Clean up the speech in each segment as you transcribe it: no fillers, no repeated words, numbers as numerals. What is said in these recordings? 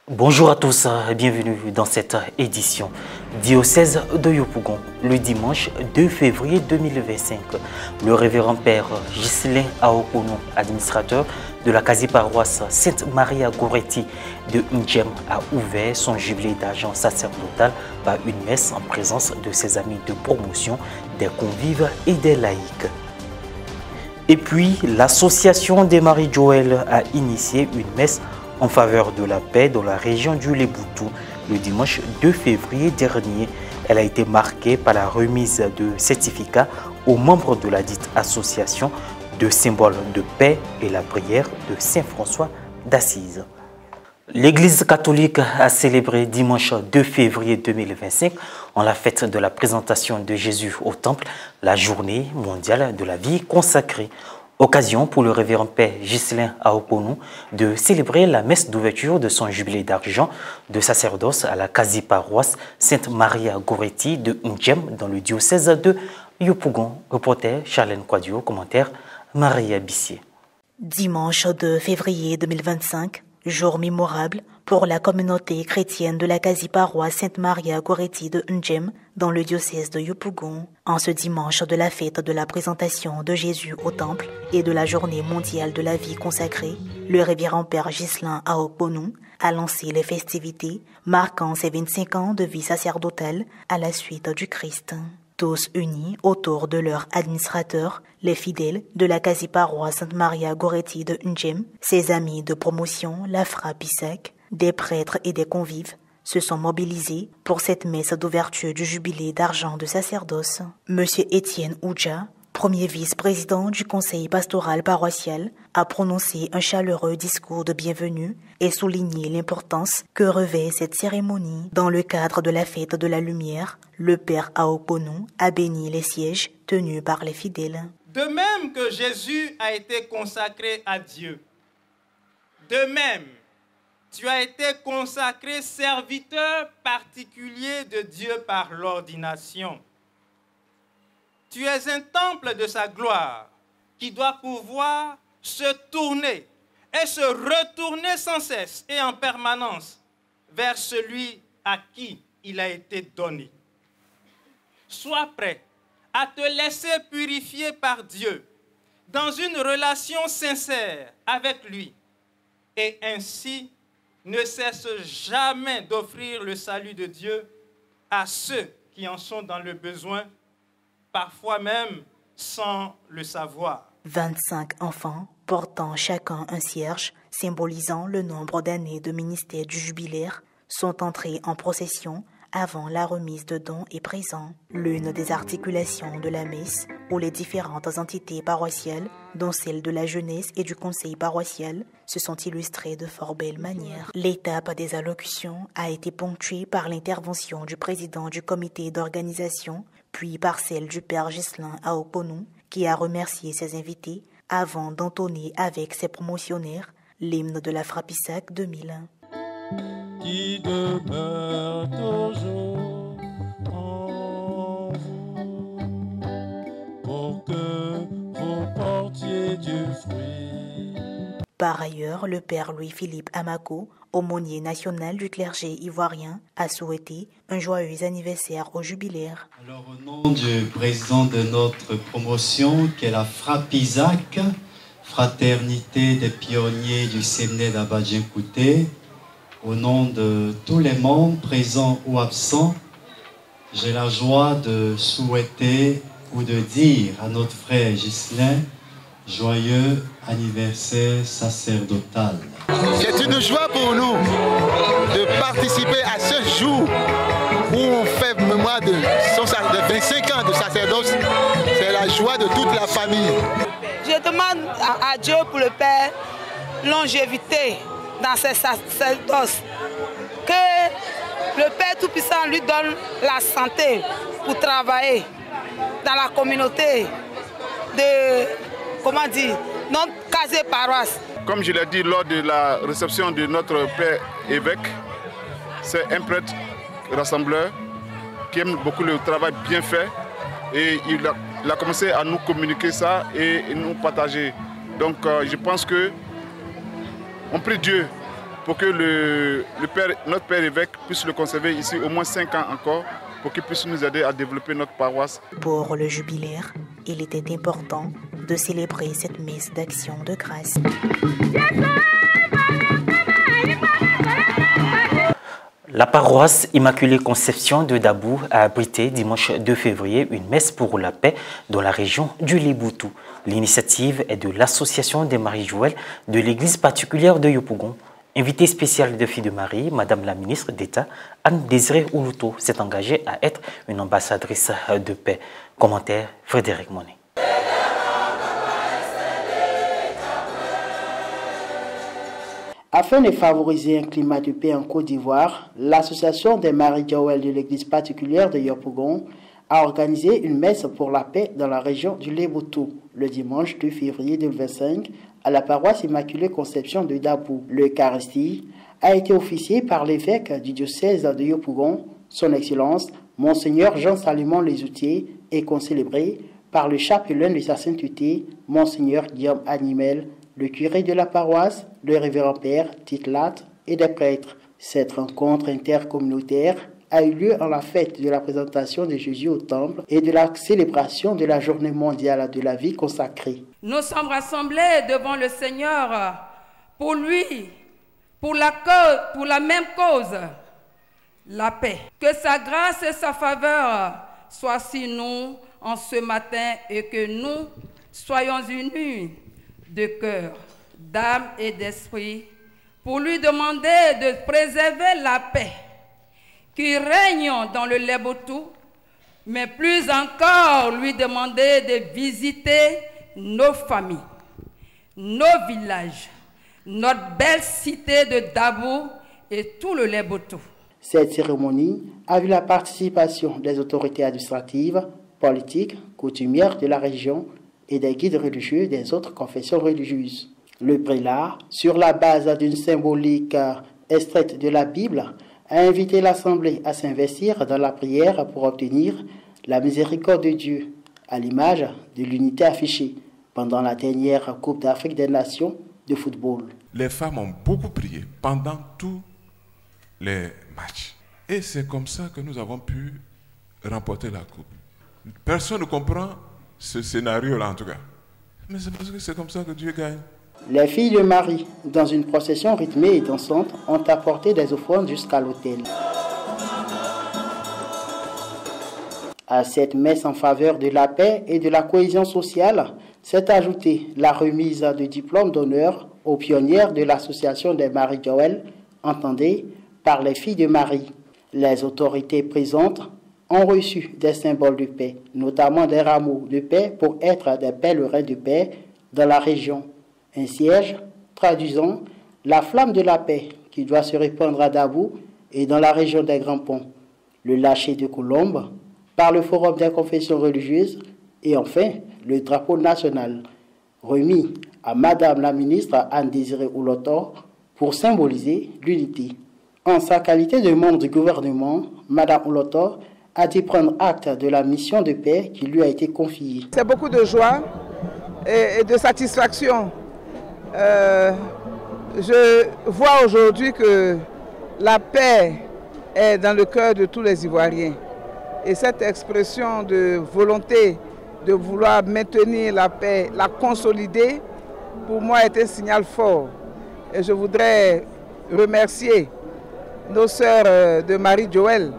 Bonjour à tous et bienvenue dans cette édition diocèse de Yopougon. Le dimanche 2 février 2025, le révérend père Ghislain Aokonou, administrateur de la quasi-paroisse Sainte-Maria Goretti de Ndjem, a ouvert son jubilé d'argent sacerdotal par une messe en présence de ses amis de promotion, des convives et des laïcs. Et puis, l'association des Marie-Joël a initié une messe en faveur de la paix dans la région du Léboutou le dimanche 2 février dernier. Elle a été marquée par la remise de certificats aux membres de la dite association de symboles de paix et la prière de Saint François d'Assise. L'Église catholique a célébré dimanche 2 février 2025, en la fête de la présentation de Jésus au Temple, la journée mondiale de la vie consacrée. Occasion pour le révérend père Ghislain Aokonou de célébrer la messe d'ouverture de son jubilé d'argent de sacerdoce à la quasi-paroisse Sainte-Maria Goretti de Ndjem dans le diocèse de Yopougon. Reporter Charlène Quadio, commentaire Maria Bissier. Dimanche 2 février 2025, jour mémorable pour la communauté chrétienne de la quasi-paroisse Sainte-Maria Goretti de Ndjem dans le diocèse de Yopougon. En ce dimanche de la fête de la présentation de Jésus au Temple et de la journée mondiale de la vie consacrée, le révérend père Ghislain Aokonou a lancé les festivités marquant ses 25 ans de vie sacerdotale à la suite du Christ. Tous unis autour de leur administrateur, les fidèles de la quasi-paroisse Sainte-Maria Goretti de Ndjem, ses amis de promotion, la frappe Isaac, des prêtres et des convives, se sont mobilisés pour cette messe d'ouverture du jubilé d'argent de sacerdoce. Monsieur Étienne Oudja, premier vice-président du conseil pastoral paroissial, a prononcé un chaleureux discours de bienvenue et souligné l'importance que revêt cette cérémonie. Dans le cadre de la fête de la lumière, le père Aokonou a béni les sièges tenus par les fidèles. De même que Jésus a été consacré à Dieu, de même, tu as été consacré serviteur particulier de Dieu par l'ordination. Tu es un temple de sa gloire qui doit pouvoir se tourner et se retourner sans cesse et en permanence vers celui à qui il a été donné. Sois prêt à te laisser purifier par Dieu dans une relation sincère avec lui et ainsi ne cesse jamais d'offrir le salut de Dieu à ceux qui en sont dans le besoin, parfois même sans le savoir. 25 enfants portant chacun un cierge symbolisant le nombre d'années de ministère du jubilaire sont entrés en procession avant la remise de dons et présents. L'une des articulations de la messe où les différentes entités paroissiales, dont celle de la jeunesse et du conseil paroissial, se sont illustrées de fort belle manière. L'étape des allocutions a été ponctuée par l'intervention du président du comité d'organisation, puis par celle du père Ghislain Aokonou, qui a remercié ses invités avant d'entonner avec ses promotionnaires l'hymne de la frappe Isaac 2001. Qui demeure toujours en vous, pour que vous portiez du fruit. Par ailleurs, le père Louis-Philippe Amako, aumônier national du clergé ivoirien, a souhaité un joyeux anniversaire au jubilaire. Alors, au nom du président de notre promotion, qui est la frappe Isaac, fraternité des pionniers du Séné d'Abadjinkouté, au nom de tous les membres présents ou absents, j'ai la joie de souhaiter ou de dire à notre frère Ghislain joyeux anniversaire sacerdotal. C'est une joie pour nous de participer à ce jour où on fait mémoire de 25 ans de sacerdoce. C'est la joie de toute la famille. Je demande à Dieu pour le Père longévité dans ses sacerdoces, que le Père Tout-Puissant lui donne la santé pour travailler dans la communauté de, notre quasi-paroisse. Comme je l'ai dit lors de la réception de notre Père évêque, c'est un prêtre rassembleur qui aime beaucoup le travail bien fait et il a commencé à nous communiquer ça et nous partager. Donc je pense que on prie Dieu pour que notre père évêque puisse le conserver ici au moins 5 ans encore, pour qu'il puisse nous aider à développer notre paroisse. Pour le jubilaire, il était important de célébrer cette messe d'action de grâce. La paroisse Immaculée Conception de Dabou a abrité dimanche 2 février une messe pour la paix dans la région du Léboutou. L'initiative est de l'association des Marie-Joël de l'église particulière de Yopougon. Invitée spéciale de Filles de Marie, Madame la ministre d'État Anne-Désirée Oulouto s'est engagée à être une ambassadrice de paix. Commentaire Frédéric Monet. Afin de favoriser un climat de paix en Côte d'Ivoire, l'association des Marie-Joël de l'église particulière de Yopougon a organisé une messe pour la paix dans la région du Léboutou le dimanche 2 février 2025 à la paroisse Immaculée Conception de Dabou. L'Eucharistie a été officiée par l'évêque du diocèse de Yopougon, son Excellence, Monseigneur Jean-Salomon Lesoutier, et concélébrée par le chapelain de sa sainteté, Monseigneur Guillaume Animel, le curé de la paroisse, le révérend père Titlat et des prêtres. Cette rencontre intercommunautaire a eu lieu en la fête de la présentation de Jésus au temple et de la célébration de la journée mondiale de la vie consacrée. Nous sommes rassemblés devant le Seigneur pour lui, pour la même cause, la paix. Que sa grâce et sa faveur soient sur nous en ce matin et que nous soyons unis de cœur, d'âme et d'esprit pour lui demander de préserver la paix qui règne dans le Léboutou, mais plus encore lui demander de visiter nos familles, nos villages, notre belle cité de Dabou et tout le Léboutou. Cette cérémonie a vu la participation des autorités administratives, politiques, coutumières de la région et des guides religieux des autres confessions religieuses. Le prélat, sur la base d'une symbolique extraite de la Bible, a invité l'Assemblée à s'investir dans la prière pour obtenir la miséricorde de Dieu, à l'image de l'unité affichée pendant la dernière Coupe d'Afrique des Nations de football. Les femmes ont beaucoup prié pendant tous les matchs. Et c'est comme ça que nous avons pu remporter la Coupe. Personne ne comprend ce scénario-là en tout cas. Mais c'est parce que c'est comme ça que Dieu gagne. Les filles de Marie, dans une procession rythmée et dansante, ont apporté des offrandes jusqu'à l'autel. À cette messe en faveur de la paix et de la cohésion sociale, s'est ajoutée la remise de diplômes d'honneur aux pionnières de l'association des Marie-Joël, entendez, par les filles de Marie. Les autorités présentes ont reçu des symboles de paix, notamment des rameaux de paix pour être des pèlerins de paix dans la région. Un siège traduisant la flamme de la paix qui doit se répandre à Dabou et dans la région des Grands Ponts, le lâcher de colombes par le Forum des confessions religieuses et enfin le drapeau national remis à Madame la ministre Anne-Désirée Oulouto pour symboliser l'unité. En sa qualité de membre du gouvernement, Madame Oulouto a dû prendre acte de la mission de paix qui lui a été confiée. C'est beaucoup de joie et de satisfaction. Je vois aujourd'hui que la paix est dans le cœur de tous les Ivoiriens. Et cette expression de volonté de vouloir maintenir la paix, la consolider, pour moi est un signal fort. Et je voudrais remercier nos sœurs de Marie-Joël,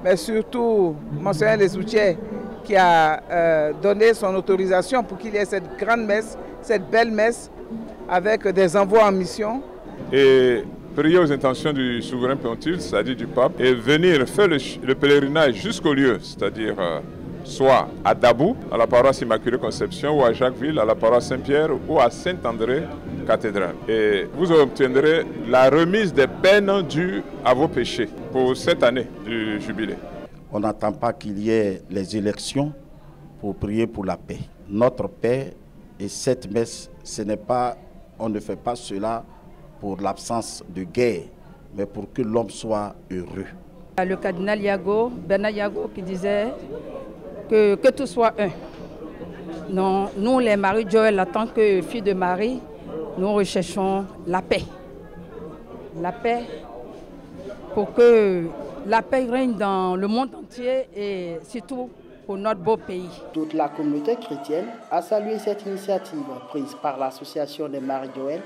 mais surtout Monseigneur Lesoutier qui a donné son autorisation pour qu'il y ait cette grande messe, cette belle messe, avec des envois en mission. Et prier aux intentions du souverain pontife, c'est-à-dire du pape, et venir faire le pèlerinage jusqu'au lieu, c'est-à-dire soit à Dabou, à la paroisse Immaculée Conception, ou à Jacquesville, à la paroisse Saint-Pierre, ou à Saint-André, cathédrale. Et vous obtiendrez la remise des peines dues à vos péchés pour cette année du jubilé. On n'attend pas qu'il y ait les élections pour prier pour la paix. Notre paix et cette messe, on ne fait pas cela pour l'absence de guerre, mais pour que l'homme soit heureux. Le cardinal Bernard Yago, qui disait que tout soit un. Non, nous, les Marie-Joël, en tant que filles de Marie, nous recherchons la paix. la paix, pour que la paix règne dans le monde entier et surtout pour notre beau pays. Toute la communauté chrétienne a salué cette initiative prise par l'association des Marie-Joël,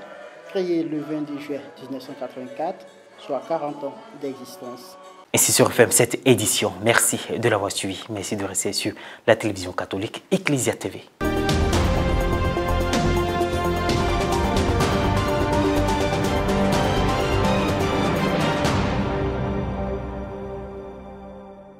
créée le 22 juillet 1984, soit 40 ans d'existence. Et c'est sur FM cette édition. Merci de l'avoir suivi. Merci de rester sur la télévision catholique Ecclesia TV.